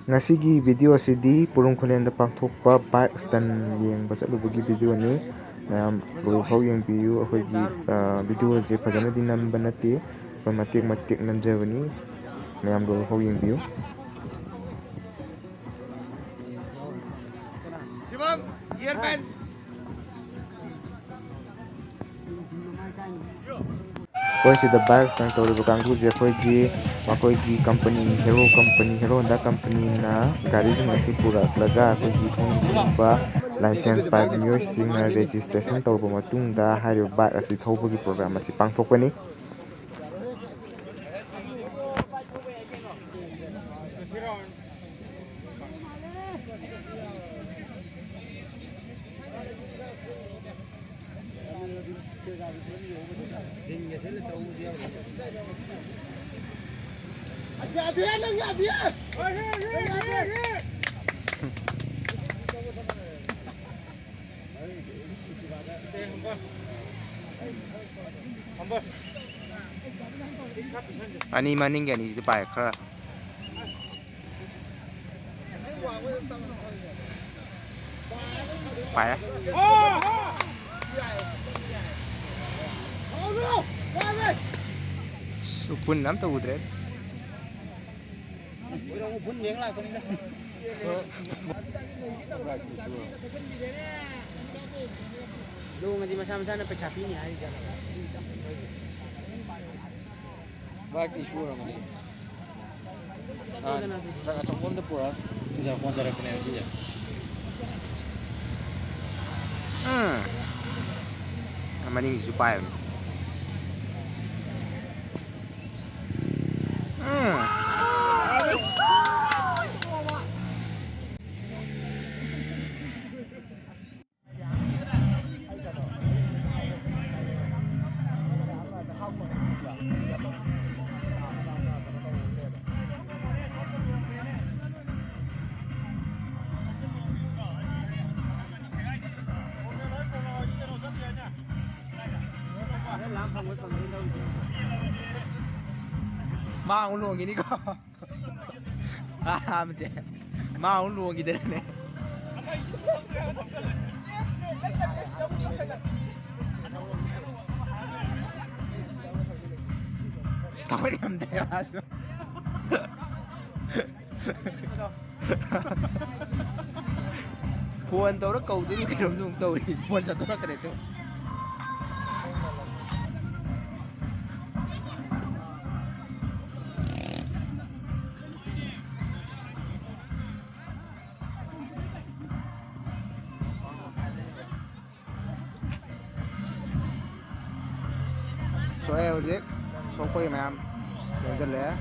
ꯉꯁꯤꯒꯤ ꯚꯤꯗꯤꯑꯣ ꯑꯁꯤꯗꯤ ꯄꯨꯔꯨꯝ ꯈꯨꯂꯦꯟꯗ ꯄꯥꯡꯊꯣꯛꯄ ꯕꯥꯏꯛ ꯁ꯭ꯇꯟ ꯌꯦꯡꯕ ꯆꯠꯂꯨꯕꯒꯤ ꯚꯤꯗꯤꯑꯣꯅꯤ꯫ ꯃꯌꯥꯝ ꯂꯣꯏꯐꯥꯎ ꯌꯦꯡꯕꯤꯌꯨ꯫ ꯑꯩꯈꯣꯏꯒꯤ ꯚꯤꯗꯤꯑꯣꯁꯦ ꯐꯖꯅꯗꯤ ꯅꯝꯕ ꯅꯠꯇꯦ, ꯑꯩꯈꯣꯏ ꯃꯇꯦꯛ ꯃꯇꯦꯛ ꯅꯝꯖꯕꯅꯤ꯫ ꯃꯌꯥꯝ ꯂꯣꯏꯐꯥꯎ ꯌꯦꯡꯕꯤꯌꯨ꯫ ꯑꯩꯈꯣꯏ ꯁꯤꯗ ꯕꯥꯏꯛ ꯁ꯭ꯇꯟ ꯇꯧꯔꯤꯕ ꯀꯥꯡꯕꯨꯁꯦ ꯃꯈꯣꯏꯒꯤ ꯀꯝꯄꯅꯤ ꯍꯦꯔꯣ ꯍꯣꯟꯗꯥ ꯀꯝꯄꯅꯤꯅ ꯒꯥꯔꯤꯁꯤꯡ ꯑꯁꯤ ꯄꯨꯔꯛꯂꯒ ꯑꯩꯈꯣꯏꯒꯤ ꯊꯧꯅꯤꯡ ꯊꯧꯅꯤꯡꯕ ꯂꯥꯏꯁꯦꯟꯁ ꯄꯥꯏꯕ ꯃꯤꯑꯣꯏꯁꯤꯡꯅ ꯔꯦꯖꯤꯁꯇ꯭ꯔꯦꯁꯟ ꯇꯧꯔꯕ ꯃꯇꯨꯡꯗ ꯍꯥꯏꯔꯤꯕ ꯕꯥꯏꯛ ꯑꯁꯤ ꯊꯧꯕꯒꯤ ꯄ꯭ꯔꯣꯒ꯭ꯔꯥꯝ ꯑꯁꯤ ꯄꯥꯡꯊꯣꯛꯄꯅꯤ꯫ ꯑꯅꯤ ꯃꯅꯤꯡꯒꯤ ꯑꯅꯤꯁꯤꯗꯤ ꯄꯥꯏ ꯈꯔ ꯄꯥꯏꯔꯦ꯫ ꯎꯐꯨꯟ ꯑꯝꯇ ꯎꯗ꯭ꯔꯦ꯫ ꯂꯣꯡꯉꯗꯤ ꯃꯁꯥ ꯃꯁꯥꯅ ꯄꯩꯁꯥ ꯄꯤꯅꯤ ꯍꯥꯏꯔꯤꯖꯥꯠꯂꯣ? ꯕꯥꯏꯛꯇꯤ ꯁꯨꯔꯝꯒꯅꯤ꯫ ꯇ꯭ꯔꯛ ꯑꯆꯧꯕ ꯑꯝꯗ ꯄꯨꯔꯒ ꯍꯣꯟꯊꯔꯛꯄꯅꯦꯕ ꯁꯤꯁꯦ꯫ ꯃꯅꯤꯡꯁꯤꯁꯨ ꯄꯥꯏꯕꯅꯤ꯫ ꯃꯥ ꯑꯃꯨꯛ ꯂꯣꯡꯈꯤꯅꯤꯀꯣ꯫ ꯃꯥ ꯑꯃꯨꯛ ꯂꯣꯡꯈꯤꯗꯅꯅꯦ꯫ ꯊꯧꯕ ꯉꯝꯗ꯭ꯔꯦ ꯃꯥꯁꯨ꯫ ꯐꯣꯟ ꯇꯧꯔ ꯀꯧꯗꯣꯏꯅꯤ ꯀꯩꯅꯣꯝꯁꯨ ꯑꯃꯨꯛ ꯇꯧꯔꯤ꯫ ꯐꯣꯟ ꯆꯠꯊꯣꯔꯛꯈ꯭ꯔꯦ ꯇꯨ꯫ ꯁꯣꯛꯑꯦ ꯍꯧꯖꯤꯛ ꯁꯣꯛꯄꯒꯤ ꯃꯌꯥꯝ ꯆꯦꯟꯁꯤꯜꯂꯛꯑꯦ꯫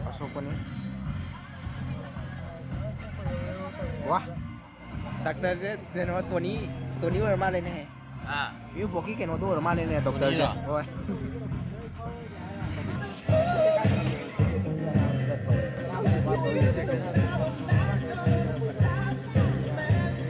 ꯑꯁꯣꯛꯄꯅꯤ꯫ ꯋꯥ ꯗꯥꯛꯇꯔꯁꯦ ꯀꯩꯅꯣ ꯇꯣꯅꯤ ꯑꯣꯏꯔ ꯃꯥꯜꯂꯦꯅꯦ꯫ ꯌꯨꯄꯣꯛꯀꯤ ꯀꯩꯅꯣꯗꯣ ꯑꯣꯏꯔ ꯃꯥꯜꯂꯦꯅꯦ ꯗꯣꯛꯇꯔꯁꯦ꯫ ꯍꯣꯏ꯫